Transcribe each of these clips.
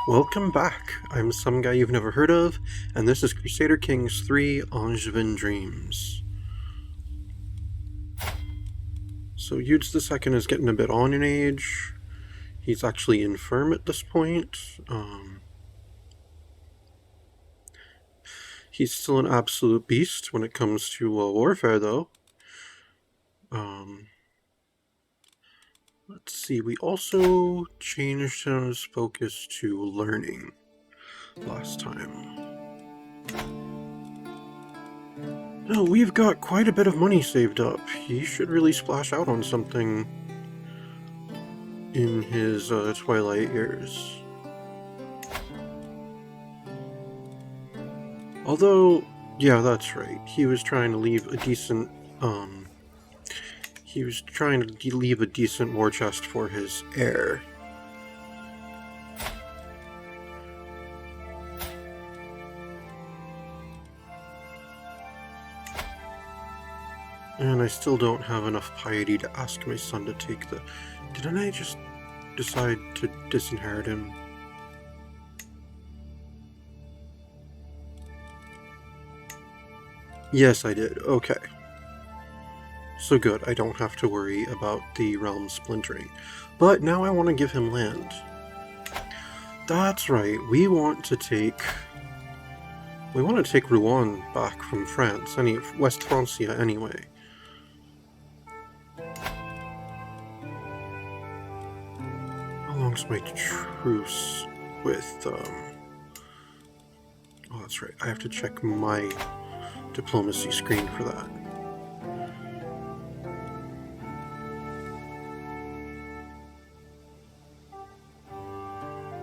Welcome back. I'm some guy you've never heard of, and this is Crusader Kings 3 Angevin Dreams. So Eudes II is getting a bit on in age. He's actually infirm at this point. He's still an absolute beast when it comes to warfare, though. Let's see, we also changed his focus to learning last time. No, we've got quite a bit of money saved up. He should really splash out on something in his twilight years. Although, yeah, that's right. He was trying to leave a decent, war chest for his heir. And I still don't have enough piety to ask my son to take the... Didn't I just decide to disinherit him? Yes, I did. Okay. So good, I don't have to worry about the realm splintering. But now I want to give him land. That's right, we want to take Rouen back from France, West Francia anyway. How long's my truce with, Oh, that's right, I have to check my diplomacy screen for that.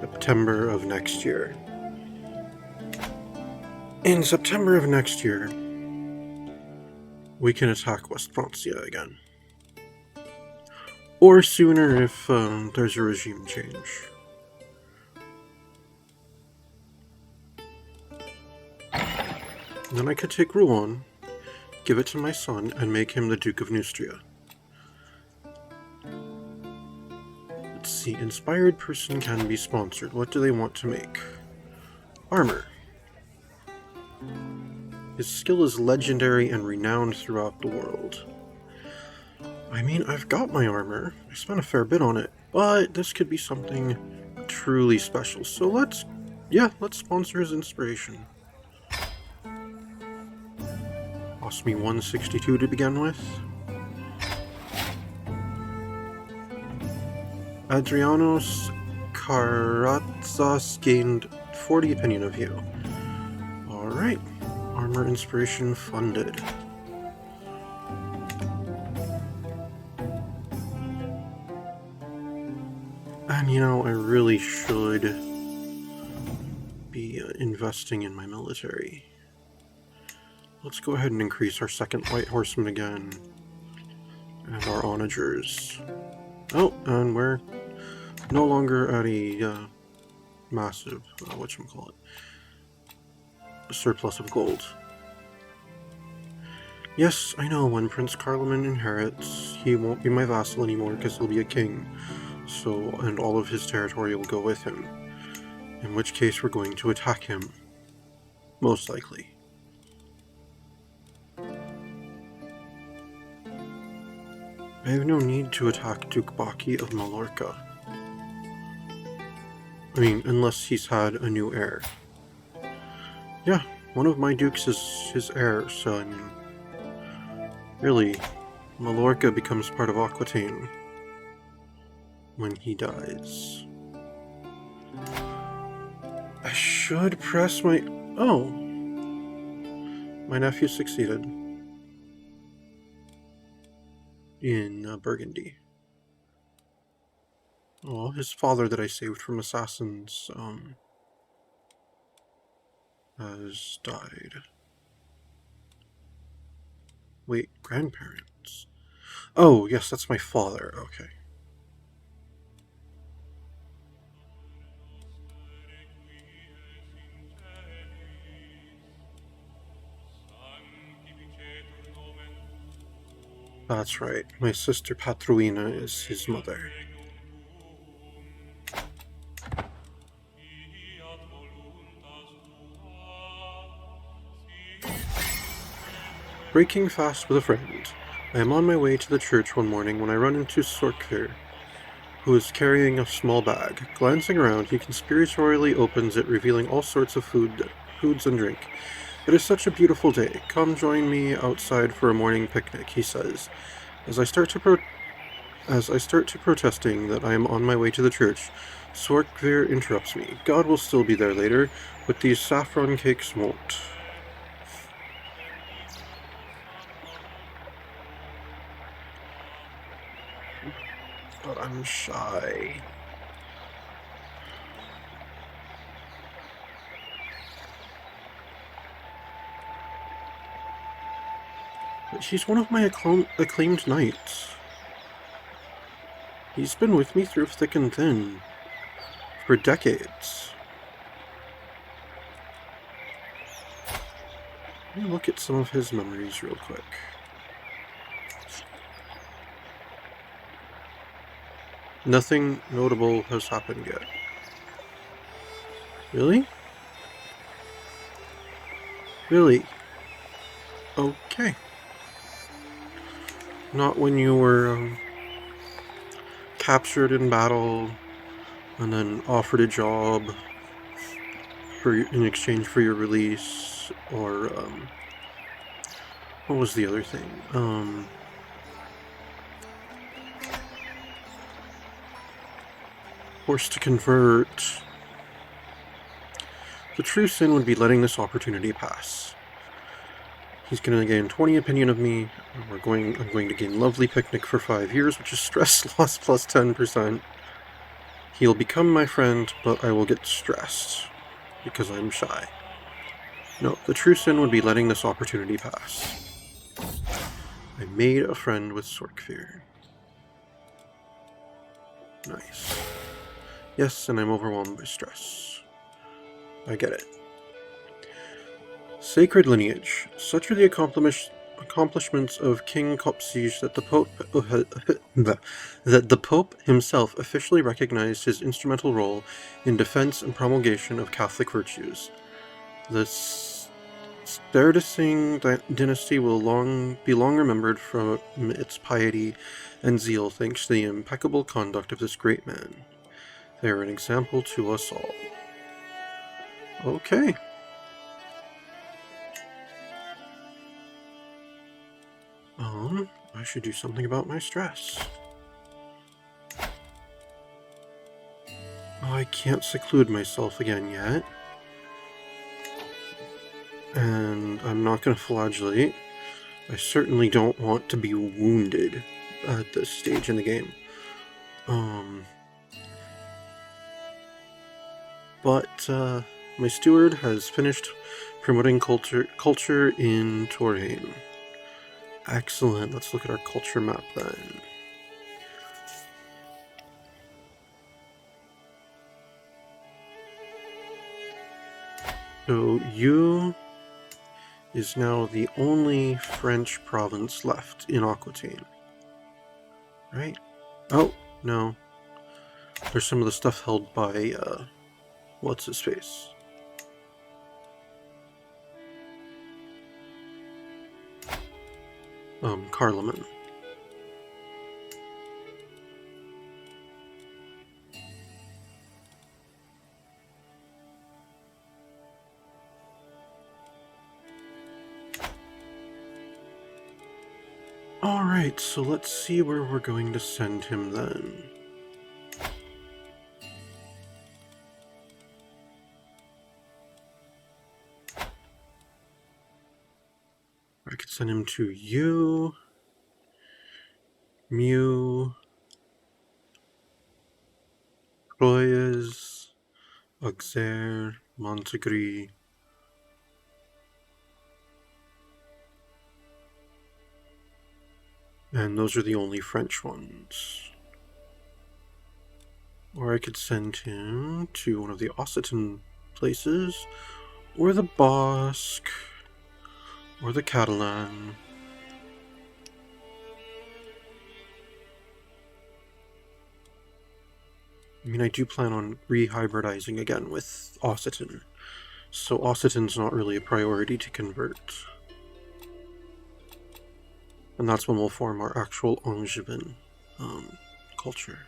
September of next year. In September of next year, we can attack West Francia again. Or sooner if there's a regime change. Then I could take Rouen, give it to my son, and make him the Duke of Neustria. Let's see, inspired person can be sponsored. What do they want to make? Armor. His skill is legendary and renowned throughout the world. I mean, I've got my armor. I spent a fair bit on it, but this could be something truly special. So let's sponsor his inspiration. Cost me 162 to begin with. Adrianos Karatsas gained 40 opinion of you. Alright, armor inspiration funded. And you know, I really should be investing in my military. Let's go ahead and increase our second White Horseman again. And our onagers. Oh, and we're no longer at a massive, surplus of gold. Yes, I know, when Prince Carloman inherits, he won't be my vassal anymore because he'll be a king. So, and all of his territory will go with him. In which case we're going to attack him. Most likely. I have no need to attack Duke Baki of Mallorca. I mean, unless he's had a new heir. Yeah, one of my dukes is his heir, so I mean... Really, Mallorca becomes part of Aquitaine when he dies. I should press my... Oh! My nephew succeeded. In Burgundy. Oh, his father that I saved from assassins, has died. Wait, grandparents? Oh, yes, that's my father, okay. That's right, my sister Patruina is his mother. Breaking fast with a friend. I am on my way to the church one morning when I run into Sorkvir, who is carrying a small bag. Glancing around, he conspiratorially opens it, revealing all sorts of foods and drink. It is such a beautiful day. Come join me outside for a morning picnic, he says. As I start to protesting that I am on my way to the church, Sorkvir interrupts me. God will still be there later, but these saffron cakes won't. But I'm shy. But she's one of my acclaimed knights. He's been with me through thick and thin. For decades. Let me look at some of his memories real quick. Nothing notable has happened yet. Really? Really? Okay. Not when you were captured in battle and then offered a job in exchange for your release, or what was the other thing? Forced to convert. The true sin would be letting this opportunity pass. He's going to gain 20 opinion of me. I'm going to gain lovely picnic for 5 years, which is stress loss plus 10%. He'll become my friend, but I will get stressed because I'm shy. No, the true sin would be letting this opportunity pass. I made a friend with Sorkvir. Nice. Yes, and I'm overwhelmed by stress. I get it. Sacred lineage. Such are the accomplishments of King Kopsij that the Pope himself officially recognized his instrumental role in defense and promulgation of Catholic virtues. The Sterdising dynasty will be long remembered from its piety and zeal thanks to the impeccable conduct of this great man. They are an example to us all. Okay. I should do something about my stress. Oh, I can't seclude myself again yet. And I'm not going to flagellate. I certainly don't want to be wounded at this stage in the game. But my steward has finished promoting culture in Torhain. Excellent. Let's look at our culture map then. So you is now the only French province left in Aquitaine. Right? Oh, no. There's some of the stuff held by, what's his face? Carloman. Alright, so let's see where we're going to send him then. I could send him to you, Mew, Troyes, Auxerre, Montegris. And those are the only French ones. Or I could send him to one of the Occitan places, or the Basque, or the Catalan. I mean, I do plan on re-hybridizing again with Occitan, so Occitan's not really a priority to convert. And that's when we'll form our actual Angevin culture.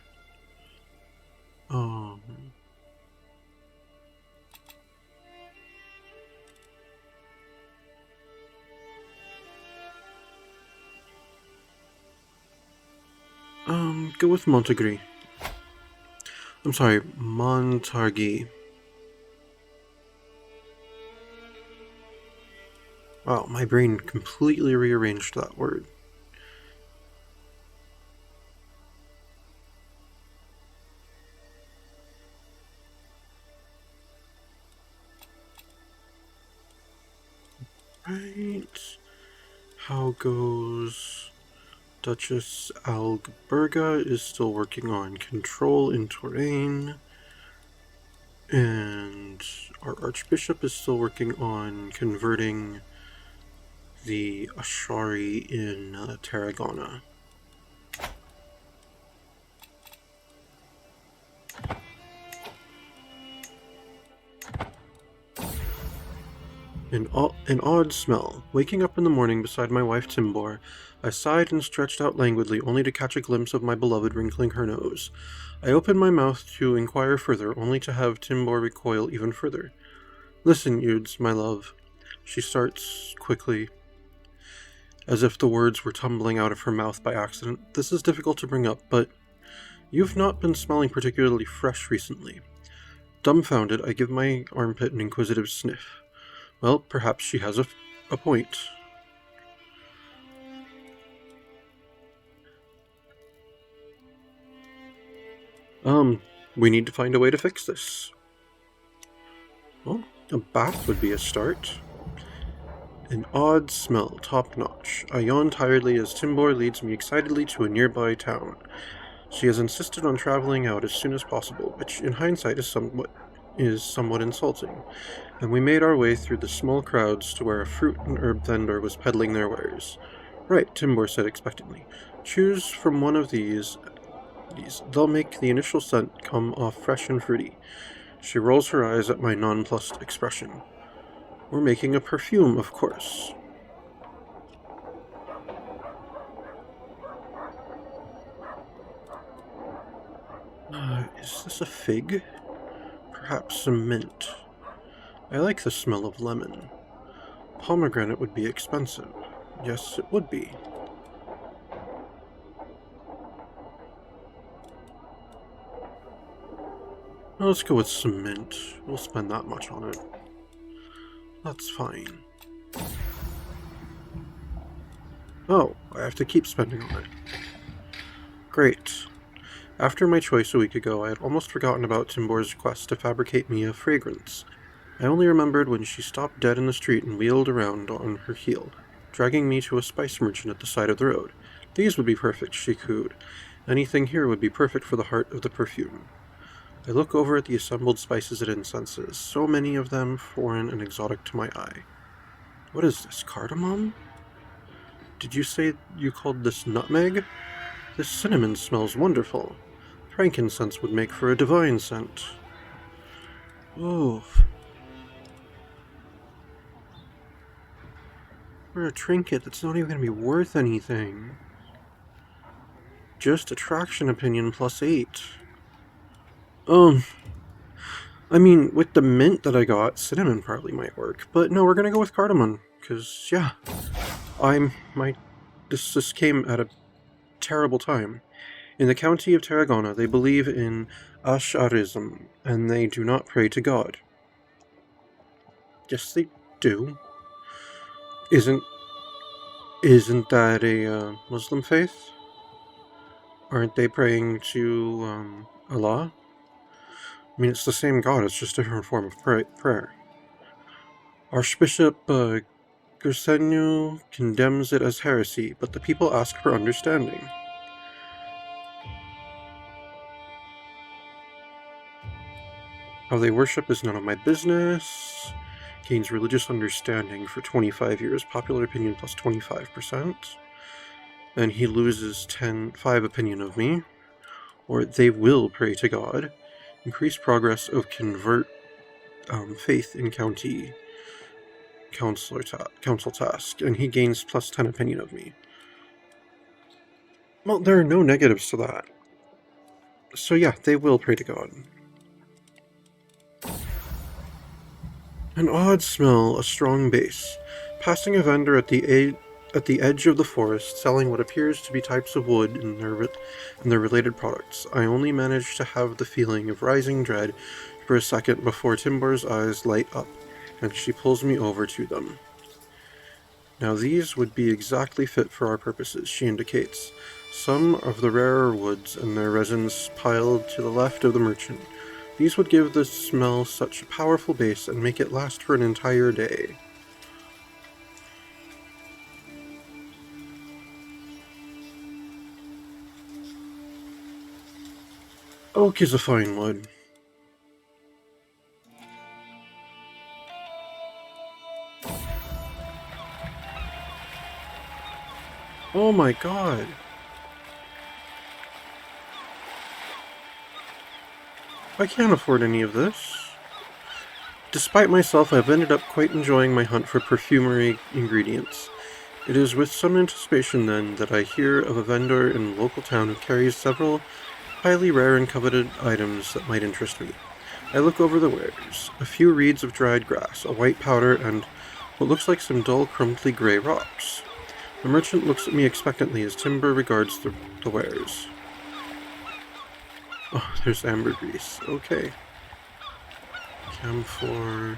Go with Montegri. I'm sorry, Montargis. Wow, my brain completely rearranged that word. Right. How goes... Duchess Algberga is still working on control in Touraine. And our Archbishop is still working on converting the Ashari in Tarragona. An odd smell. Waking up in the morning beside my wife Timbor, I sighed and stretched out languidly, only to catch a glimpse of my beloved wrinkling her nose. I opened my mouth to inquire further, only to have Timbor recoil even further. Listen, Eudes, my love. She starts quickly, as if the words were tumbling out of her mouth by accident. This is difficult to bring up, but you've not been smelling particularly fresh recently. Dumbfounded, I give my armpit an inquisitive sniff. Well, perhaps she has a point. We need to find a way to fix this. Well, a bath would be a start. An odd smell, top-notch. I yawn tiredly as Timbor leads me excitedly to a nearby town. She has insisted on traveling out as soon as possible, which in hindsight is somewhat insulting, and we made our way through the small crowds to where a fruit and herb vendor was peddling their wares. Right, Timbor said expectantly. Choose from one of these. They'll make the initial scent come off fresh and fruity. She rolls her eyes at my nonplussed expression. We're making a perfume, of course. Is this a fig? Perhaps some mint. I like the smell of lemon. Pomegranate would be expensive. Yes, it would be. Well, let's go with some mint. We'll spend that much on it. That's fine. Oh, I have to keep spending on it. Great. After my choice a week ago, I had almost forgotten about Timbor's quest to fabricate me a fragrance. I only remembered when she stopped dead in the street and wheeled around on her heel, dragging me to a spice merchant at the side of the road. These would be perfect, she cooed. Anything here would be perfect for the heart of the perfume. I look over at the assembled spices and incenses, so many of them foreign and exotic to my eye. What is this, cardamom? Did you say you called this nutmeg? This cinnamon smells wonderful. Frankincense would make for a divine scent. Oh. For a trinket that's not even going to be worth anything. Just attraction opinion +8. I mean, with the mint that I got, cinnamon probably might work. But no, we're gonna go with cardamom. Because, yeah. This came at a terrible time. In the county of Tarragona, they believe in Asharism, and they do not pray to God. Yes, they do. Isn't that a Muslim faith? Aren't they praying to Allah? I mean, it's the same God, it's just a different form of prayer. Archbishop Gersenyu condemns it as heresy, but the people ask for understanding. How they worship is none of my business. Gains religious understanding for 25 years. Popular opinion plus 25%. Then he loses 5 opinion of me. Or they will pray to God. Increase progress of convert faith in county council task. And he gains plus 10 opinion of me. Well, there are no negatives to that. So yeah, they will pray to God. An odd smell, a strong bass. Passing a vendor at the edge of the forest, selling what appears to be types of wood and their related products. I only manage to have the feeling of rising dread for a second before Timbor's eyes light up, and she pulls me over to them. Now these would be exactly fit for our purposes, she indicates. Some of the rarer woods and their resins piled to the left of the merchant. These would give the smell such a powerful base and make it last for an entire day. Oak is a fine wood. Oh my god. I can't afford any of this. Despite myself, I've ended up quite enjoying my hunt for perfumery ingredients. It is with some anticipation, then, that I hear of a vendor in a local town who carries several highly rare and coveted items that might interest me. I look over the wares. A few reeds of dried grass, a white powder, and what looks like some dull, crumbly gray rocks. The merchant looks at me expectantly as Timber regards the wares. Oh, there's ambergris. Okay. Camphor.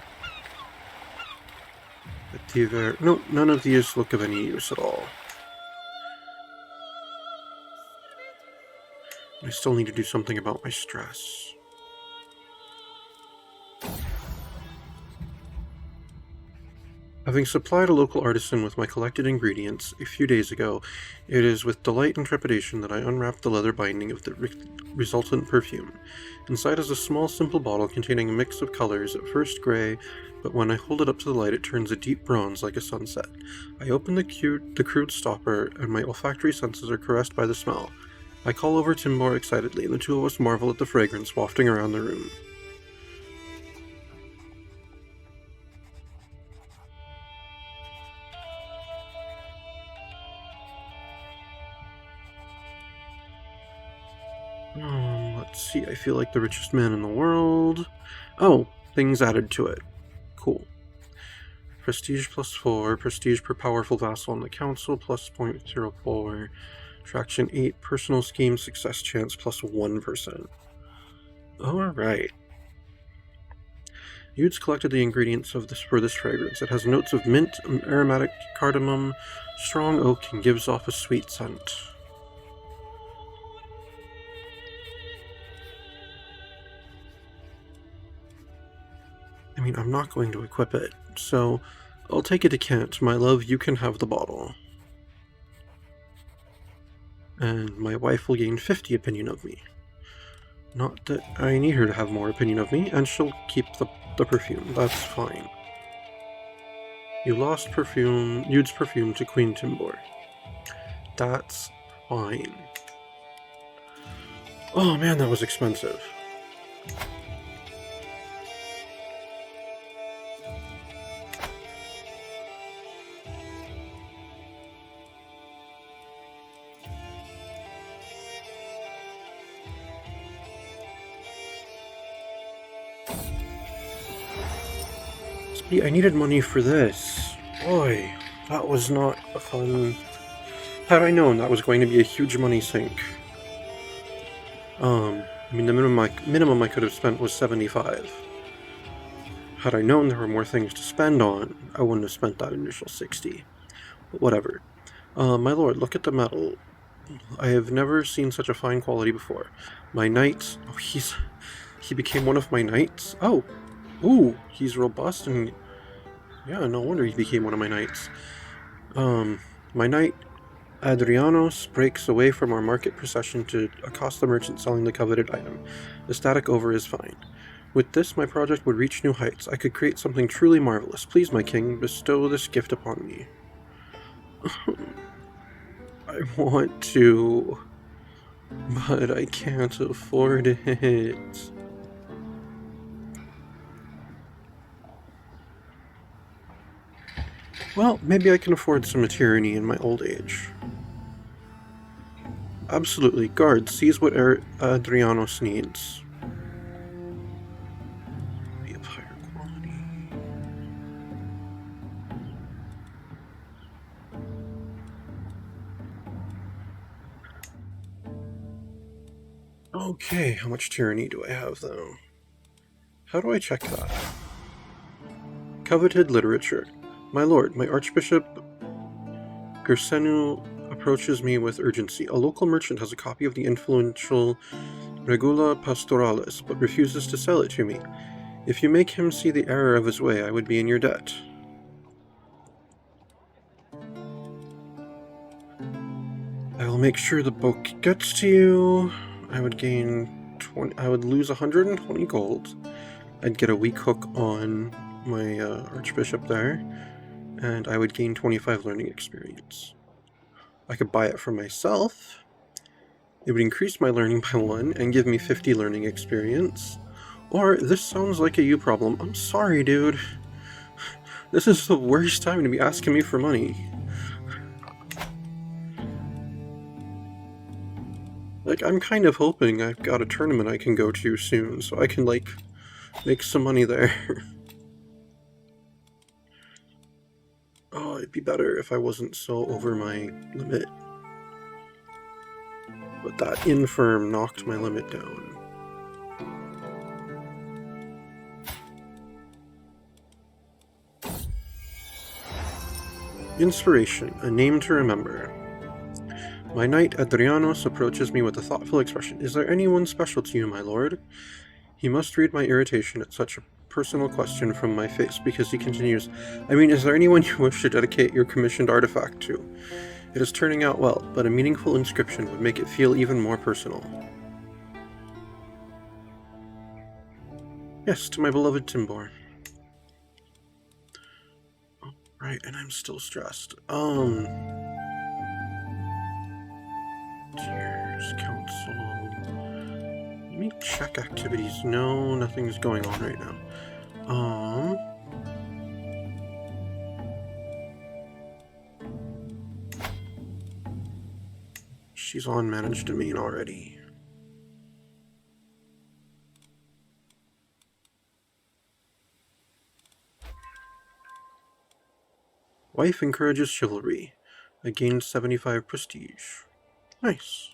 Vetiver. No, none of these look of any use at all. I still need to do something about my stress. Having supplied a local artisan with my collected ingredients a few days ago, it is with delight and trepidation that I unwrap the leather binding of the resultant perfume. Inside is a small, simple bottle containing a mix of colors, at first gray, but when I hold it up to the light it turns a deep bronze like a sunset. I open the crude stopper, and my olfactory senses are caressed by the smell. I call over Timbor excitedly, and the two of us marvel at the fragrance wafting around the room. Let's see, I feel like the richest man in the world. Oh, things added to it. Cool. Prestige +4, prestige per powerful vassal on the council plus 0.04, traction 8, personal scheme success chance plus 1%. Alright. Yude's collected the ingredients for this fragrance. It has notes of mint, aromatic cardamom, strong oak, and gives off a sweet scent. I mean, I'm not going to equip it, so I'll take a decant. My love, you can have the bottle. And my wife will gain 50 opinion of me. Not that I need her to have more opinion of me, and she'll keep the perfume. That's fine. You lost Yude's perfume to Queen Timbor. That's fine. Oh man, that was expensive. See, I needed money for this. Boy, that was not a fun... Had I known that was going to be a huge money sink. I mean, the minimum I could have spent was 75. Had I known there were more things to spend on, I wouldn't have spent that initial 60. But whatever. My lord, look at the metal. I have never seen such a fine quality before. My knight... Oh, he became one of my knights? Oh! Ooh, he's robust and... Yeah, no wonder he became one of my knights. My knight Adrianos breaks away from our market procession to accost the merchant selling the coveted item. The static over is fine. With this, my project would reach new heights. I could create something truly marvelous. Please, my king, bestow this gift upon me. I want to, but I can't afford it. Well, maybe I can afford some tyranny in my old age. Absolutely. Guard, seize what Adrianos needs. Be of higher quality. Okay, how much tyranny do I have, though? How do I check that? Coveted literature. My lord, my Archbishop Gersenu approaches me with urgency. A local merchant has a copy of the influential Regula Pastoralis, but refuses to sell it to me. If you make him see the error of his way, I would be in your debt. I will make sure the book gets to you. I would lose 120 gold. I'd get a weak hook on my Archbishop there, and I would gain 25 learning experience. I could buy it for myself. It would increase my learning by 1 and give me 50 learning experience. Or, this sounds like a you problem. I'm sorry, dude. This is the worst time to be asking me for money. Like, I'm kind of hoping I've got a tournament I can go to soon, so I can, like, make some money there. Oh, it'd be better if I wasn't so over my limit. But that infirm knocked my limit down. Inspiration, a name to remember. My knight Adrianos approaches me with a thoughtful expression. Is there anyone special to you, my lord? He must read my irritation at such a personal question from my face, because he continues, I mean, is there anyone you wish to dedicate your commissioned artifact to? It is turning out well, but a meaningful inscription would make it feel even more personal. Yes, to my beloved Timbor. Oh, right, and I'm still stressed. Tears, council. Let me check activities. No, nothing's going on right now. She's on managed domain already. Wife encourages chivalry. I gained 75 prestige. Nice.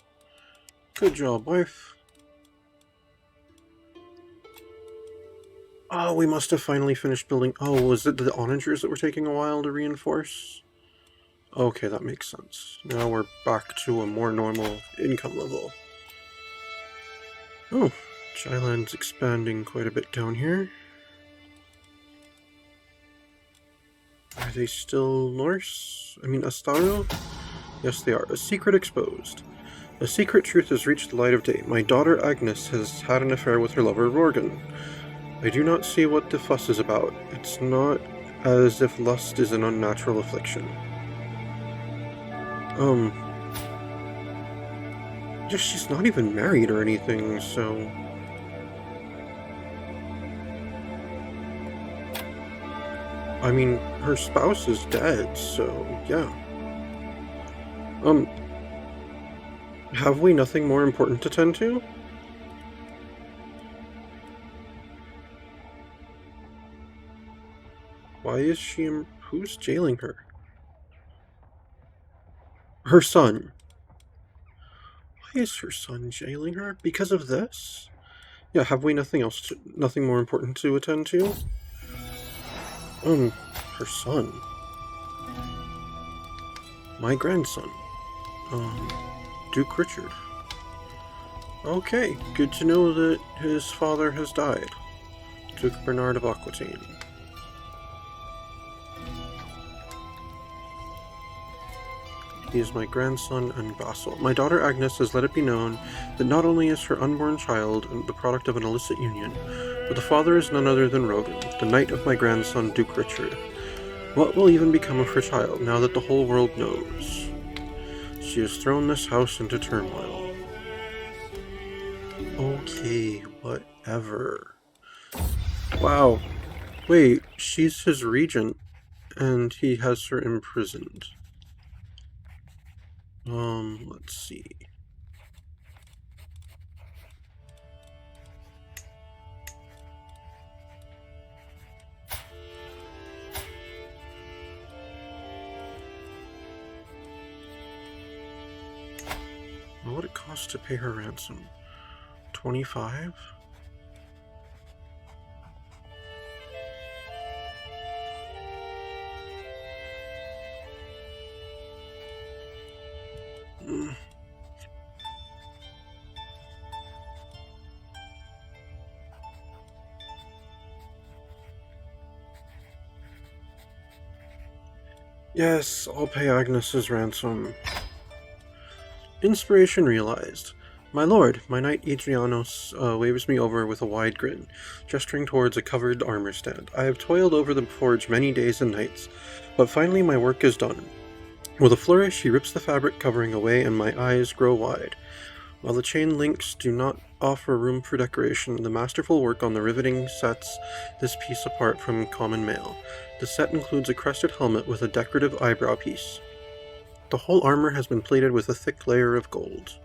Good job, wife. Oh, we must have finally finished building. Oh, was it the onagers that were taking a while to reinforce? Okay, that makes sense. Now we're back to a more normal income level. Oh, Jyland's expanding quite a bit down here. Are they still Norse? I mean, Astaro? Yes, they are. A secret exposed. A secret truth has reached the light of day. My daughter Agnes has had an affair with her lover Rorgan. I do not see what the fuss is about. It's not as if lust is an unnatural affliction. Yeah, she's not even married or anything, so... I mean, her spouse is dead, so yeah. Have we nothing more important to tend to? Why is she... Who's jailing her? Her son. Why is her son jailing her? Because of this? Yeah, have we nothing more important to attend to? Her son. My grandson. Duke Richard. Okay, good to know that his father has died. Duke Bernard of Aquitaine. He is my grandson and vassal. My daughter Agnes has let it be known that not only is her unborn child the product of an illicit union, but the father is none other than Rogan, the knight of my grandson Duke Richard. What will even become of her child now that the whole world knows? She has thrown this house into turmoil. Okay, whatever. Wow. Wait, she's his regent, and he has her imprisoned. Let's see. What would it cost to pay her ransom? 25? Yes, I'll pay Agnes's ransom. Inspiration realized. My lord, my knight Adrianos waves me over with a wide grin, gesturing towards a covered armor stand. I have toiled over the forge many days and nights, but finally my work is done. With a flourish, he rips the fabric covering away, and my eyes grow wide. While the chain links do not offer room for decoration, the masterful work on the riveting sets this piece apart from common mail. The set includes a crested helmet with a decorative eyebrow piece. The whole armor has been plated with a thick layer of gold.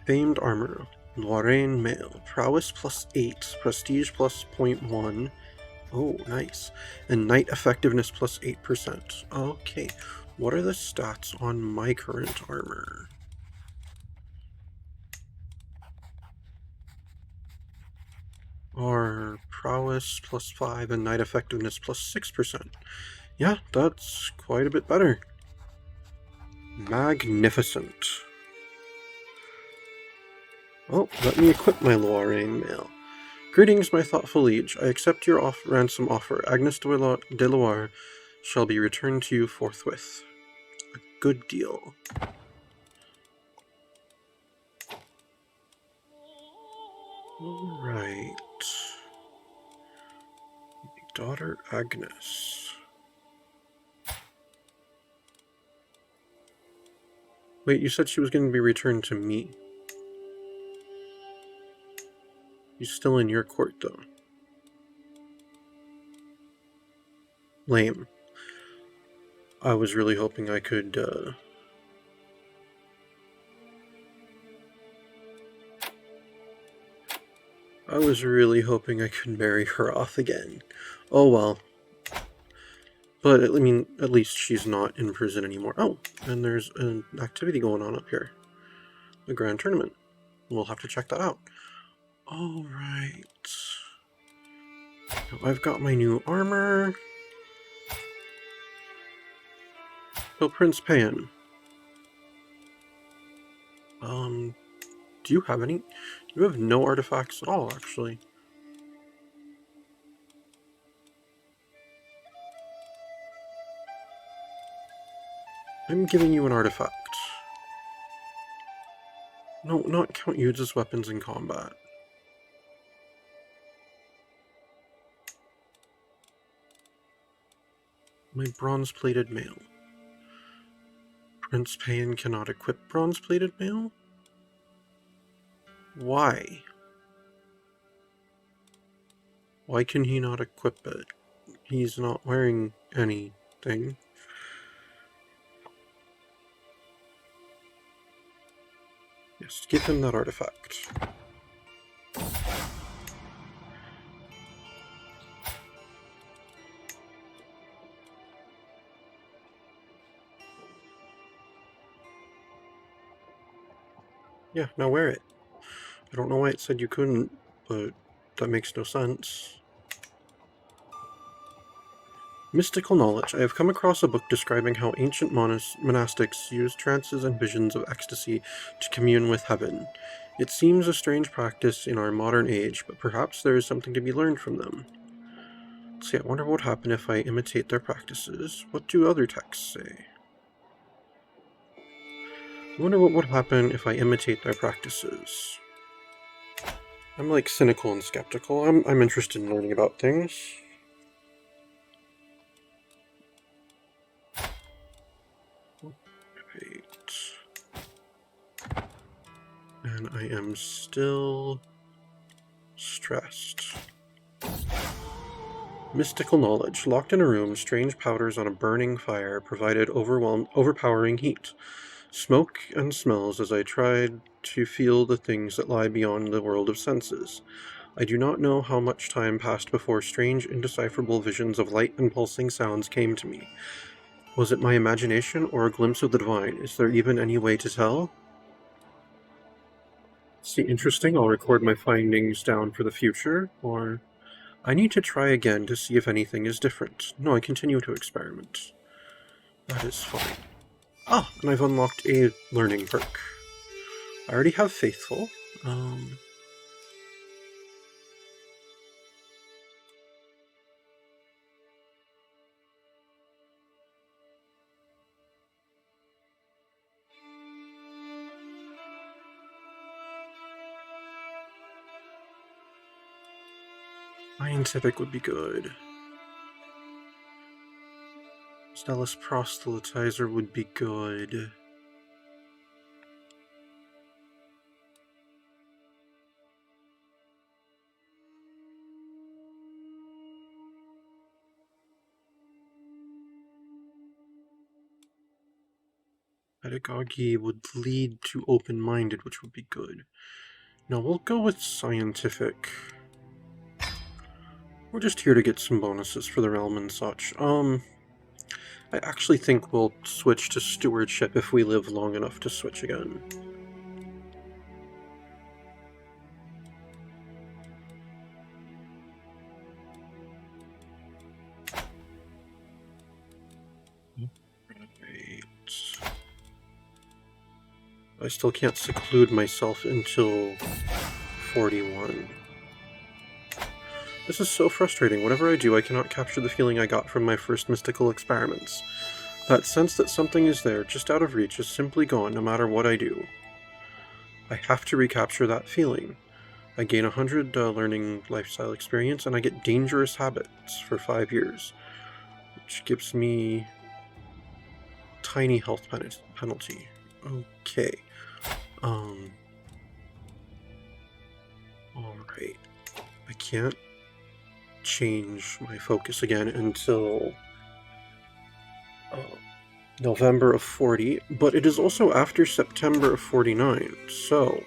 Famed armor. Lorraine Mail. Prowess plus 8. Prestige plus 0.1. Oh, nice. And Knight Effectiveness plus 8%. Okay. What are the stats on my current armor? Are Prowess plus 5 and Knight Effectiveness plus 6%. Yeah, that's quite a bit better. Magnificent. Oh, let me equip my Lorraine Mail. Greetings, my thoughtful liege. I accept your ransom offer. Agnes de Loire shall be returned to you forthwith. A good deal. Alright. Daughter Agnes. Wait, you said she was going to be returned to me. She's still in your court, though. Lame. I was really hoping I could, marry her off again. Oh well. But, I mean, at least she's not in prison anymore. Oh, and there's an activity going on up here. The Grand Tournament. We'll have to check that out. Alright. I've got my new armor. So, Prince Payan. Do you have any? You have no artifacts at all, actually. I'm giving you an artifact. No, not Count Yude's weapons in combat. My bronze-plated mail. Prince Payan cannot equip bronze-plated mail? Why? Why can he not equip it? He's not wearing anything. Yes, give him that artifact. Yeah, now wear it. I don't know why it said you couldn't, but that makes no sense. Mystical knowledge. I have come across a book describing how ancient monastics used trances and visions of ecstasy to commune with heaven. It seems a strange practice in our modern age, but perhaps there is something to be learned from them. Let's see, I wonder what would happen if I imitate their practices. What do other texts say? I wonder what would happen if I imitate their practices. I'm like cynical and skeptical. I'm interested in learning about things. And I am still stressed. Mystical knowledge. Locked in a room, strange powders on a burning fire provided overpowering heat. Smoke and smells as I tried to feel the things that lie beyond the world of senses. I do not know how much time passed before strange, indecipherable visions of light and pulsing sounds came to me. Was it my imagination or a glimpse of the divine? Is there even any way to tell? See, interesting. I'll record my findings down for the future, or I need to try again to see if anything is different. No, I continue to experiment. That is fine. Ah, and I've unlocked a learning perk. I already have Faithful. Scientific would be good. Zealous Proselytizer would be good. Pedagogy would lead to open-minded, which would be good. No, we'll go with Scientific. We're just here to get some bonuses for the realm and such. I actually think we'll switch to Stewardship if we live long enough to switch again. I still can't seclude myself until 41. This is so frustrating. Whatever I do, I cannot capture the feeling I got from my first mystical experiments. That sense that something is there, just out of reach, is simply gone no matter what I do. I have to recapture that feeling. I gain 100 learning lifestyle experience, and I get dangerous habits for 5 years, which gives me tiny health penalty. Okay. Alright. I can't change my focus again until November of 40, but it is also after September of 49, so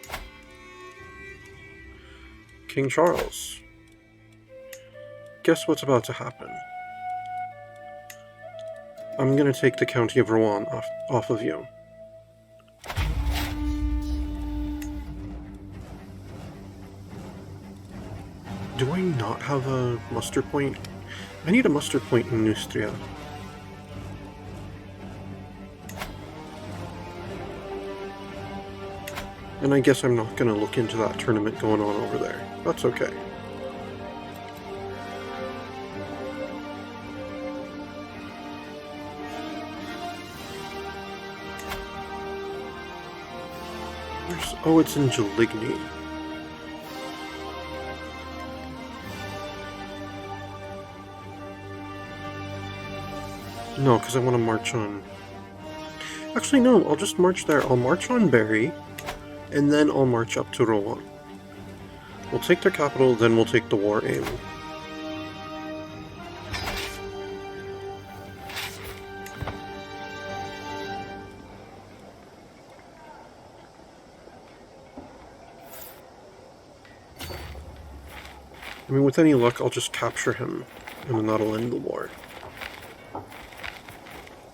King Charles, guess what's about to happen? I'm gonna take the County of Rouen off of you. Do I not have a muster point? I need a muster point in Neustria. And I guess I'm not going to look into that tournament going on over there. That's okay. Oh, it's in Jaligny. No, because I want to march on... Actually, no, I'll just march there. I'll march on Berry, and then I'll march up to Rouen. We'll take their capital, then we'll take the war aim. I mean, with any luck, I'll just capture him, and then that'll end the war.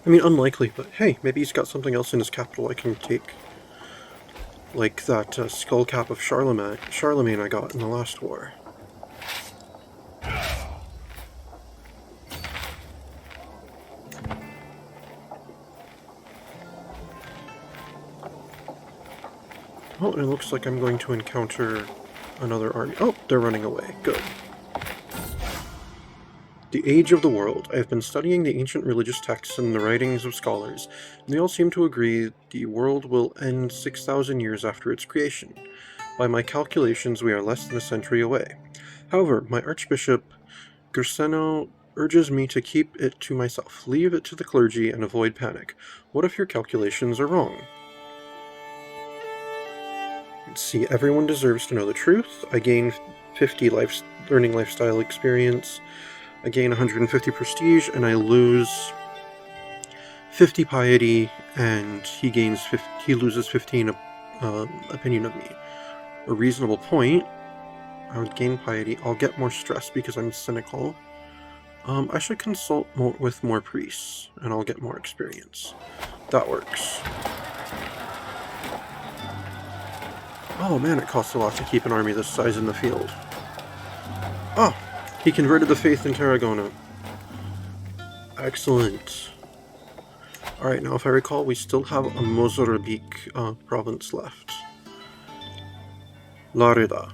I mean, unlikely, but hey, maybe he's got something else in his capital I can take. Like that skull cap of Charlemagne I got in the last war. Oh, and it looks like I'm going to encounter another army. Oh, they're running away. Good. The Age of the World. I have been studying the ancient religious texts and the writings of scholars, and they all seem to agree the world will end 6,000 years after its creation. By my calculations, we are less than a century away. However, my Archbishop Gerseno urges me to keep it to myself, leave it to the clergy, and avoid panic. What if your calculations are wrong? Let's see, everyone deserves to know the truth. I gain 50 learning lifestyle experience. I gain 150 prestige, and I lose 50 piety, and he loses 15 opinion of me. A reasonable point. I would gain piety. I'll get more stress because I'm cynical. I should consult with more priests, and I'll get more experience. That works. Oh man, it costs a lot to keep an army this size in the field. Oh! He converted the faith in Tarragona. Excellent. Alright, now if I recall, we still have a Mozambique province left. Larida.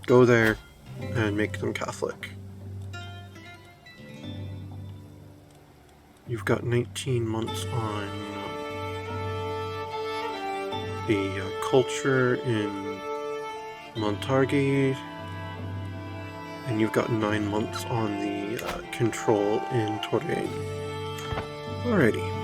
Go there and make them Catholic. You've got 19 months on the culture in Montargis, and you've got 9 months on the control in Touraine. Alrighty.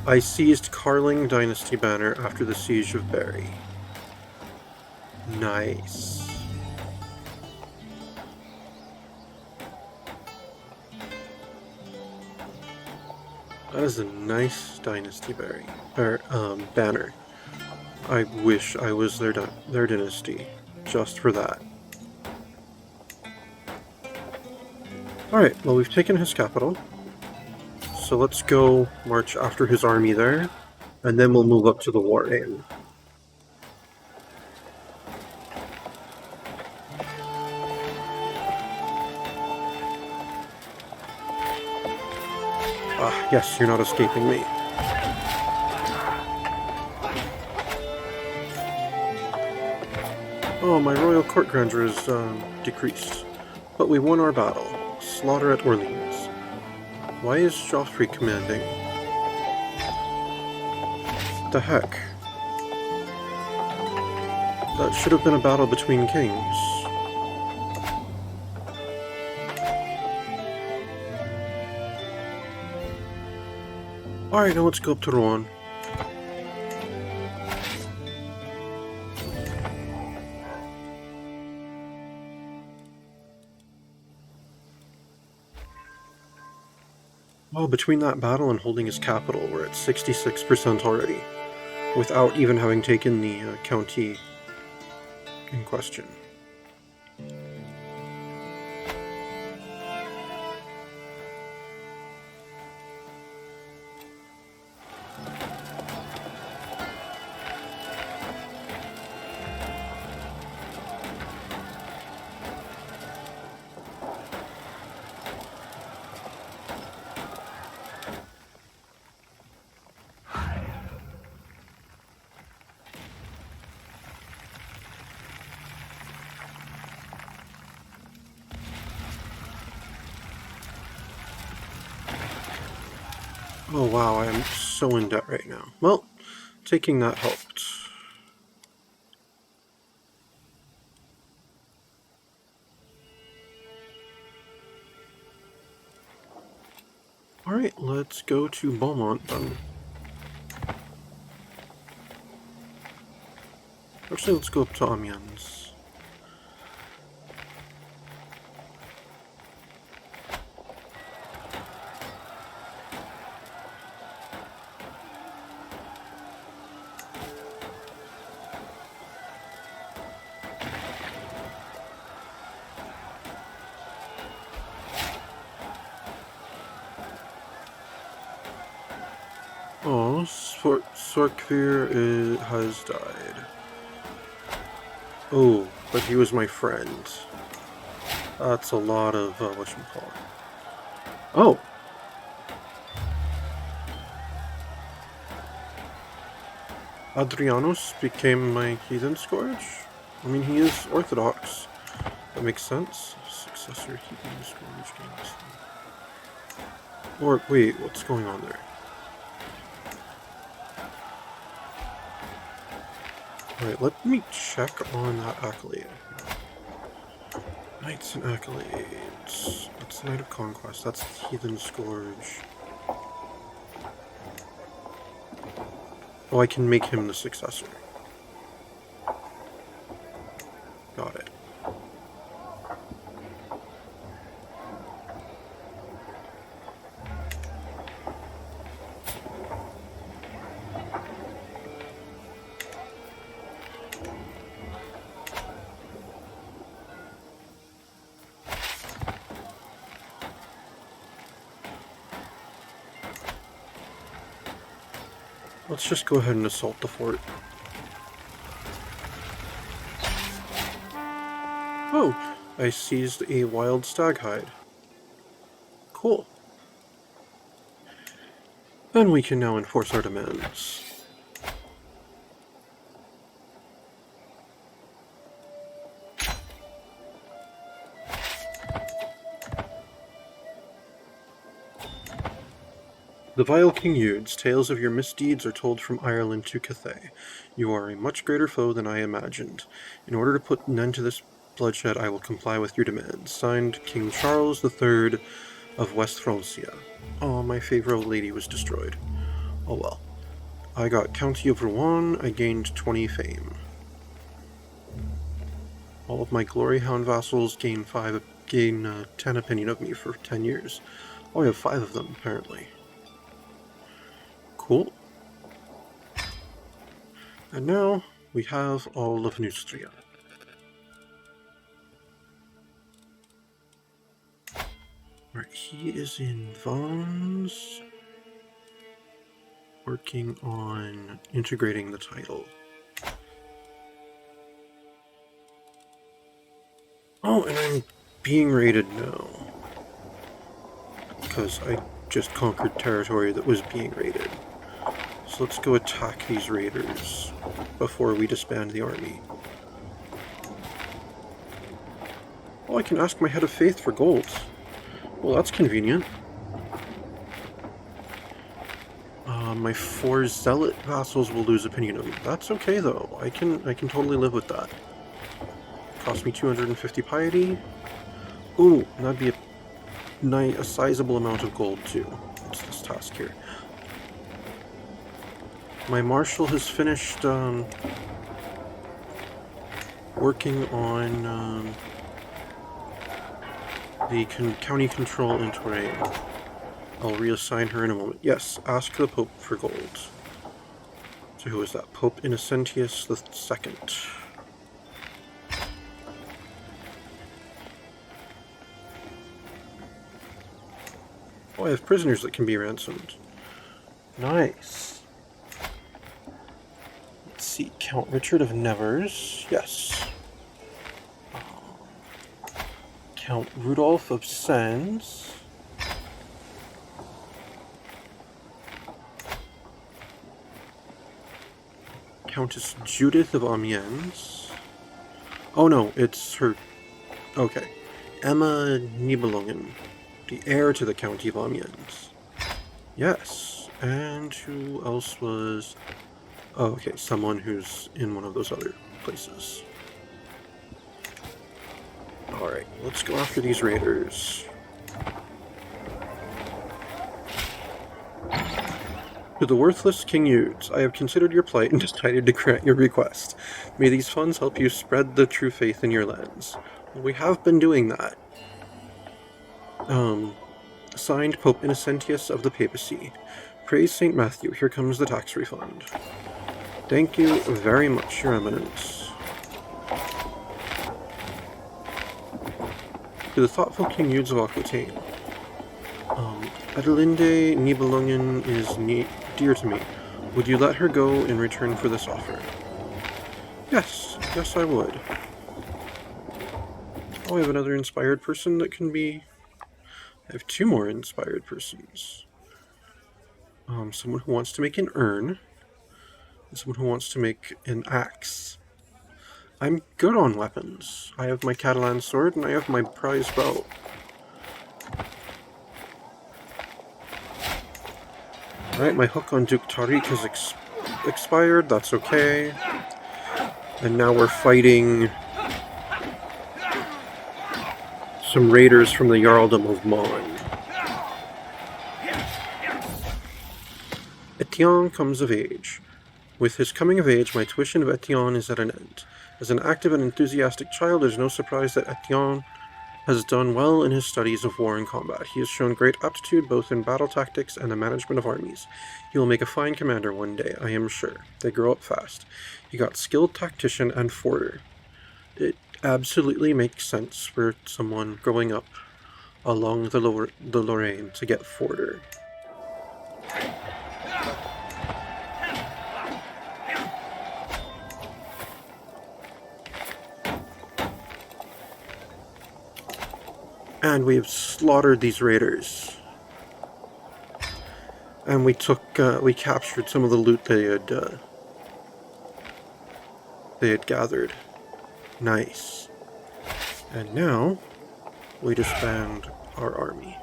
I seized Carling Dynasty banner after the Siege of Berry. Nice. That is a nice Dynasty banner. I wish I was their dynasty, just for that. Alright, well we've taken his capital. So let's go march after his army there, and then we'll move up to the war aim. Ah, yes, you're not escaping me. Oh, my royal court grandeur is decreased. But we won our battle. Slaughter at Orleans. Why is Joffrey commanding? What the heck? That should have been a battle between kings. Alright, now let's go up to Rouen. Well, between that battle and holding his capital, we're at 66% already, without even having taken the county in question. Oh wow, I am so in debt right now. Well, taking that helped. Alright, let's go to Beaumont then. Actually, let's go up to Amiens. Oh, Sorkvir has died. Oh, but he was my friend. That's a lot of, whatchamacallit. Oh! Adrianos became my heathen scourge? I mean, he is Orthodox. That makes sense. Successor heathen scourge games. Or, wait, what's going on there? Alright, let me check on that accolade. Knights and accolades. That's Knight of Conquest. That's Heathen Scourge. Oh, I can make him the successor. Got it. Let's just go ahead and assault the fort. Oh, I seized a wild stag hide. Cool. Then we can now enforce our demands. The vile King Eudes, tales of your misdeeds are told from Ireland to Cathay. You are a much greater foe than I imagined. In order to put an end to this bloodshed, I will comply with your demands. Signed, King Charles III of West Francia. Oh, my favorite lady was destroyed. Oh well. I got County of Rouen, I gained 20 fame. All of my Glory Hound vassals gain 10 opinion of me for 10 years. Oh, I have 5 of them, apparently. Cool. And now we have all of Neustria. Right, he is in Vons, working on integrating the title. Oh, and I'm being raided now. Because I just conquered territory that was being raided. So let's go attack these raiders before we disband the army. Oh, I can ask my head of faith for gold. Well, that's convenient. My 4 zealot vassals will lose opinion of me. That's okay though. I can totally live with that. Cost me 250 piety. Ooh, that'd be a sizable amount of gold too. What's this task here? My marshal has finished working on the county control in Touraine. I'll reassign her in a moment. Yes, ask the Pope for gold. So who is that? Pope Innocentius II. Oh, I have prisoners that can be ransomed. Nice. Let's see, Count Richard of Nevers. Yes. Count Rudolph of Sens. Countess Judith of Amiens. Oh no, it's her... Okay. Emma Nibelungen, the heir to the County of Amiens. Yes. And who else was... Oh, okay, someone who's in one of those other places. Alright, let's go after these raiders. To the worthless King Eudes, I have considered your plight and decided to grant your request. May these funds help you spread the true faith in your lands. Well, we have been doing that. Signed, Pope Innocentius of the Papacy. Praise St. Matthew, here comes the tax refund. Thank you very much, Your Eminence. To the thoughtful King Eudes of Aquitaine. Adelinde Nibelungen is dear to me. Would you let her go in return for this offer? Yes, I would. Oh, I have another inspired person that can be... I have 2 more inspired persons. Someone who wants to make an urn, and someone who wants to make an axe. I'm good on weapons. I have my Catalan sword and I have my prize bow. Alright, my hook on Duke Tariq has expired, that's okay. And now we're fighting some raiders from the Jarldom of Mon. Etienne comes of age. With his coming of age, my tuition of Etienne is at an end. As an active and enthusiastic child, it is no surprise that Etienne has done well in his studies of war and combat. He has shown great aptitude both in battle tactics and the management of armies. He will make a fine commander one day, I am sure. They grow up fast. He got skilled tactician and forder. It absolutely makes sense for someone growing up along the Lorraine to get forder. And we have slaughtered these raiders. And we captured some of the loot they had gathered. Nice. And now, we disband our army.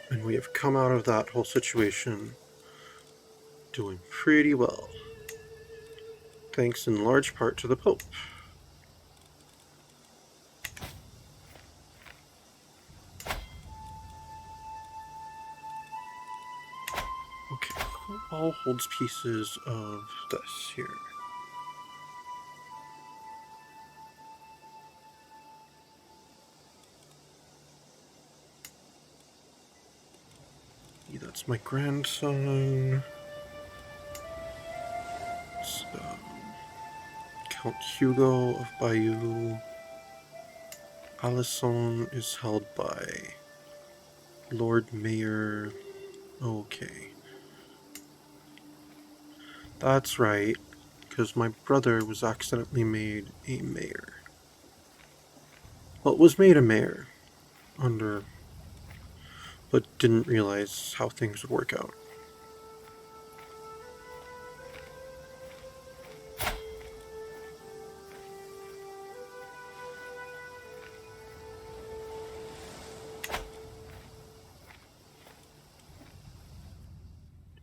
And we have come out of that whole situation doing pretty well. Thanks in large part to the Pope. Okay, who all holds pieces of this here? That's my grandson. It's, Count Hugo of Bayeux. Alisson is held by Lord Mayor. Okay. That's right, because my brother was accidentally made a mayor. Well, was made a mayor but didn't realize how things would work out.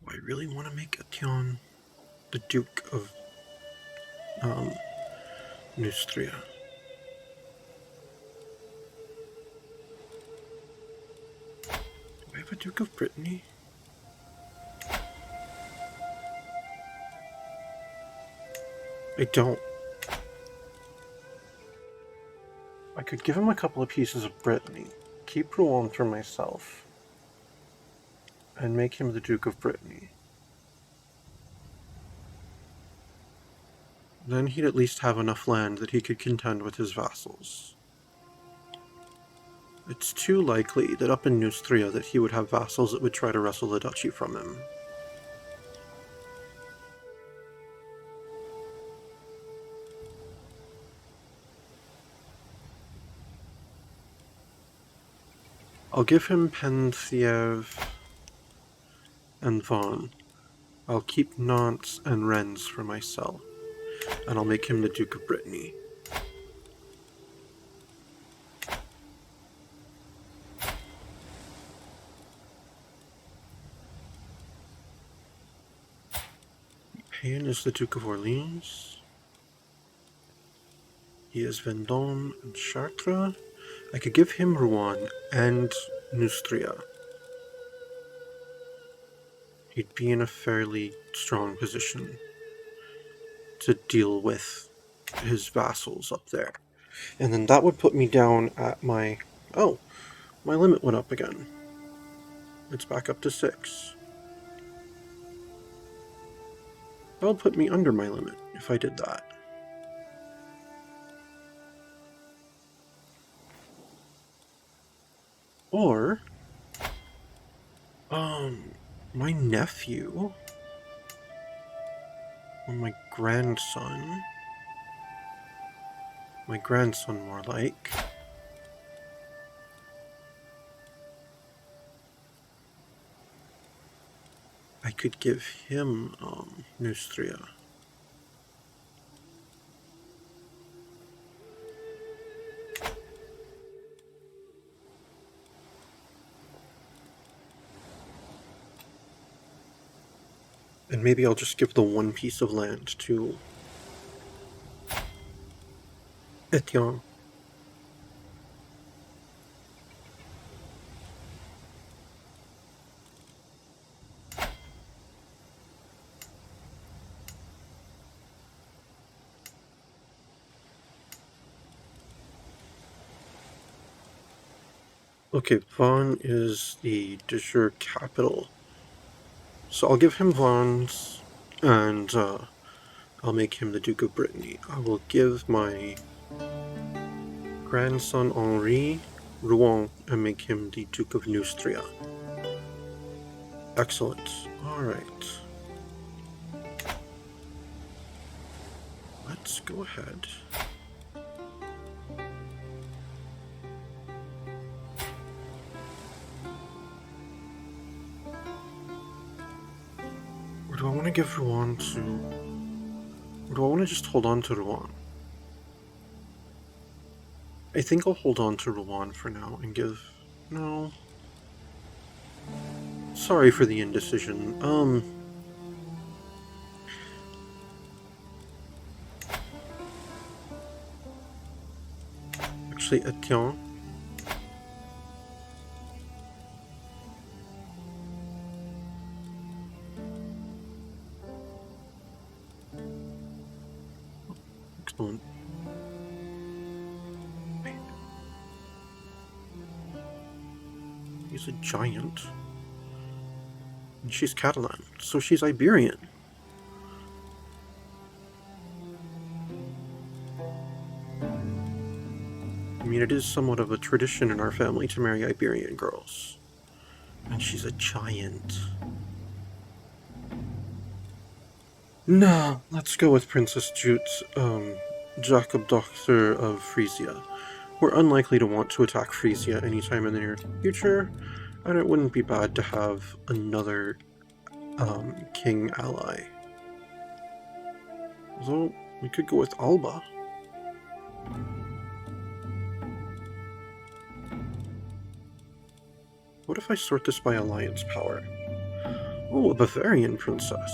Do I really want to make Etienne the Duke of Neustria? Do I have a Duke of Brittany? I don't. I could give him a couple of pieces of Brittany, keep Rouen for myself, and make him the Duke of Brittany. Then he'd at least have enough land that he could contend with his vassals. It's too likely that up in Neustria that he would have vassals that would try to wrestle the duchy from him. I'll give him Penthiev and Vaughan. I'll keep Nantes and Rennes for myself, and I'll make him the Duke of Brittany. Payne is the Duke of Orleans. He is Vendôme and Chartres. I could give him Rouen and Neustria. He'd be in a fairly strong position to deal with his vassals up there. And then that would put me down at my... Oh, my limit went up again. It's back up to 6. That would put me under my limit if I did that. Or... my nephew... or my grandson... My grandson, more like... I could give him, Neustria. And maybe I'll just give the one piece of land to Etienne. Okay, Vaughn is the de jure capital. So I'll give him Vaughn's, and I'll make him the Duke of Brittany. I will give my grandson Henri Rouen and make him the Duke of Neustria. Excellent. Alright. Let's go ahead. Or do I want to give Rouen to... Or do I want to just hold on to Rouen? I think I'll hold on to Rouen for now and give... No. Sorry for the indecision. Actually, Etienne. Excellent. He's a giant. And she's Catalan, so she's Iberian. I mean, it is somewhat of a tradition in our family to marry Iberian girls. And she's a giant. No, let's go with Princess Jute, Jacob Doctor of Frisia. We're unlikely to want to attack Frisia anytime in the near future, and it wouldn't be bad to have another king ally. Although, we could go with Alba. What if I sort this by alliance power? Oh, a Bavarian princess.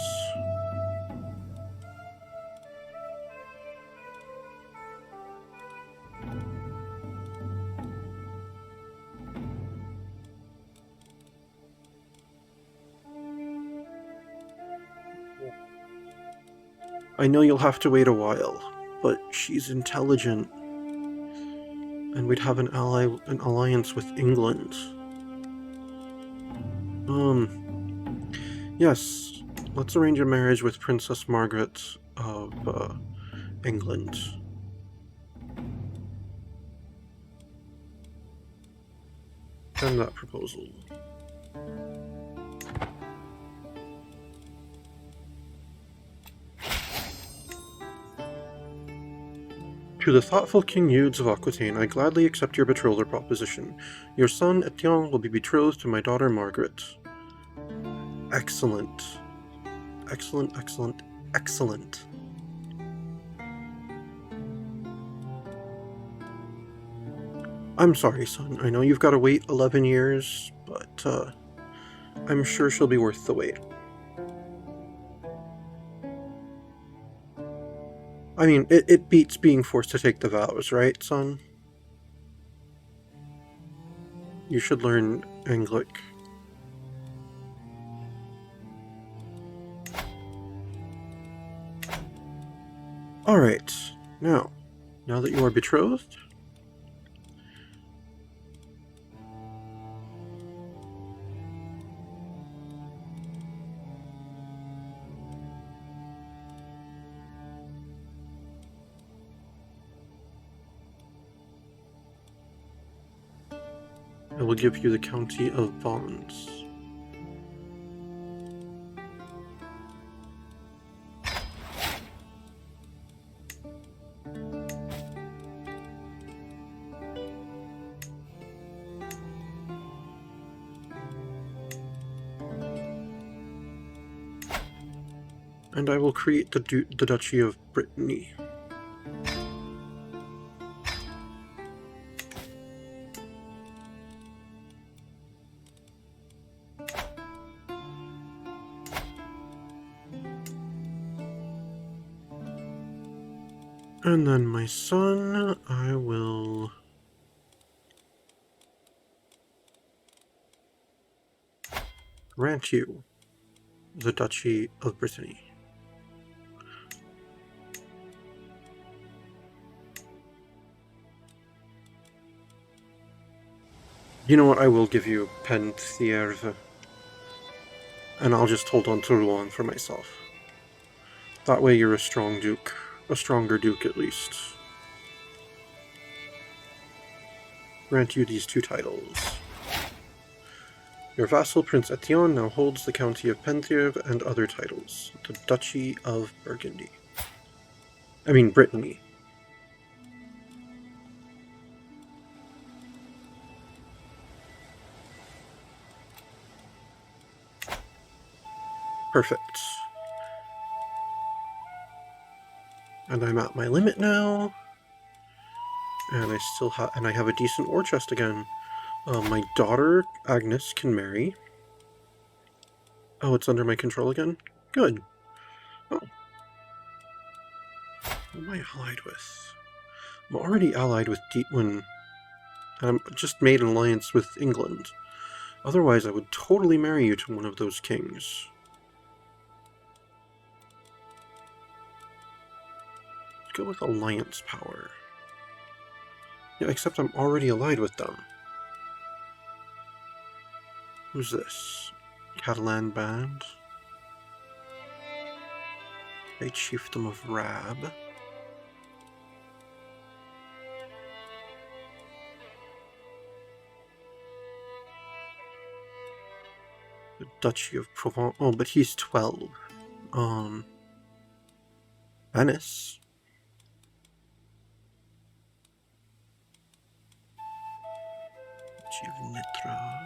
I know you'll have to wait a while, but she's intelligent. And we'd have an alliance with England. Yes, let's arrange a marriage with Princess Margaret of England. And that proposal. To the thoughtful King Eudes of Aquitaine, I gladly accept your betrothal proposition. Your son, Etienne, will be betrothed to my daughter Margaret. Excellent. Excellent, excellent, excellent. I'm sorry, son. I know you've got to wait 11 years, but I'm sure she'll be worth the wait. I mean, it beats being forced to take the vows, right, son? You should learn Anglic. Alright, now that you are betrothed, I will give you the County of Vannes. And I will create the Duchy of Brittany. And then my son, I will... grant you the Duchy of Brittany. You know what, I will give you Penthièvre, and I'll just hold on to Rouen for myself. That way you're a strong duke. A stronger duke, at least. Grant you these 2 titles. Your vassal, Prince Etienne, now holds the County of Penthièvre and other titles. The Duchy of Burgundy. I mean, Brittany. Perfect. And I'm at my limit now. And I still have, and I have a decent war chest again. My daughter, Agnes, can marry. Oh, it's under my control again? Good. Oh. Who am I allied with? I'm already allied with Dietwin. And I'm just made an alliance with England. Otherwise, I would totally marry you to one of those kings. Let's go with alliance power. Yeah, except I'm already allied with them. Who's this? Catalan band? A chiefdom of Rab. The Duchy of Provence. Oh, but he's 12. Venice. Duchy of Nitra.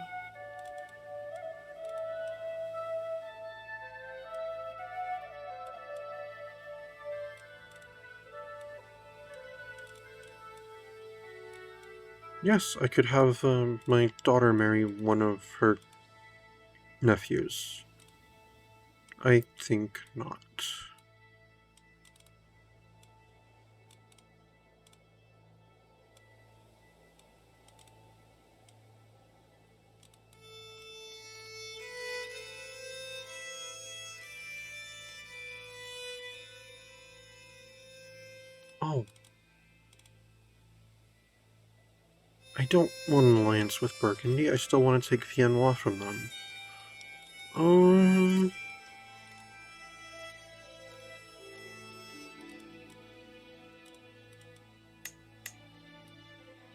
Yes, I could have my daughter marry one of her nephews. I think not. Oh. I don't want an alliance with Burgundy. I still want to take Viennois from them.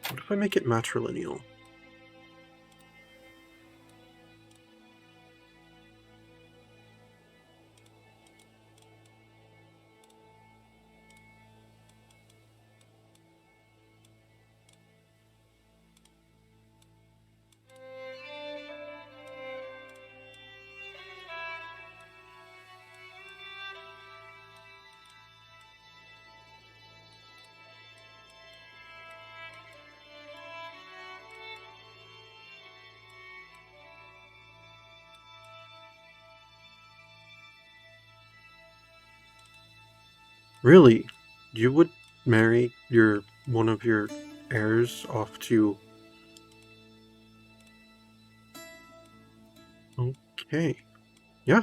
What if I make it matrilineal? Really? You would marry one of your heirs off to... Okay. Yeah.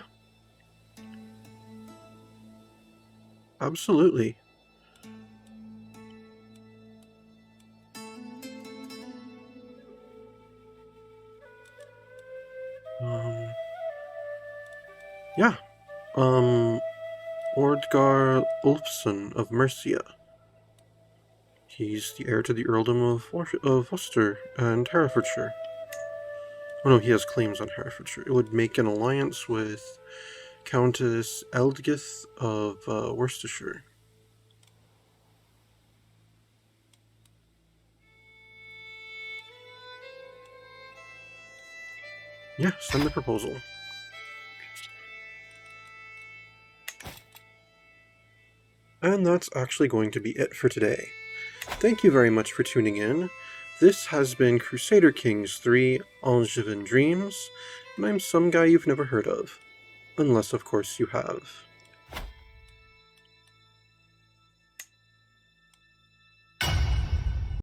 Absolutely. Yeah. Ordgar Ulfson of Mercia. He's the heir to the earldom of Worcester and Herefordshire. Oh no, he has claims on Herefordshire. It would make an alliance with Countess Eldgith of Worcestershire. Yeah, send the proposal. And that's actually going to be it for today. Thank you very much for tuning in. This has been Crusader Kings 3 Angevin Dreams, and I'm some guy you've never heard of. Unless, of course, you have.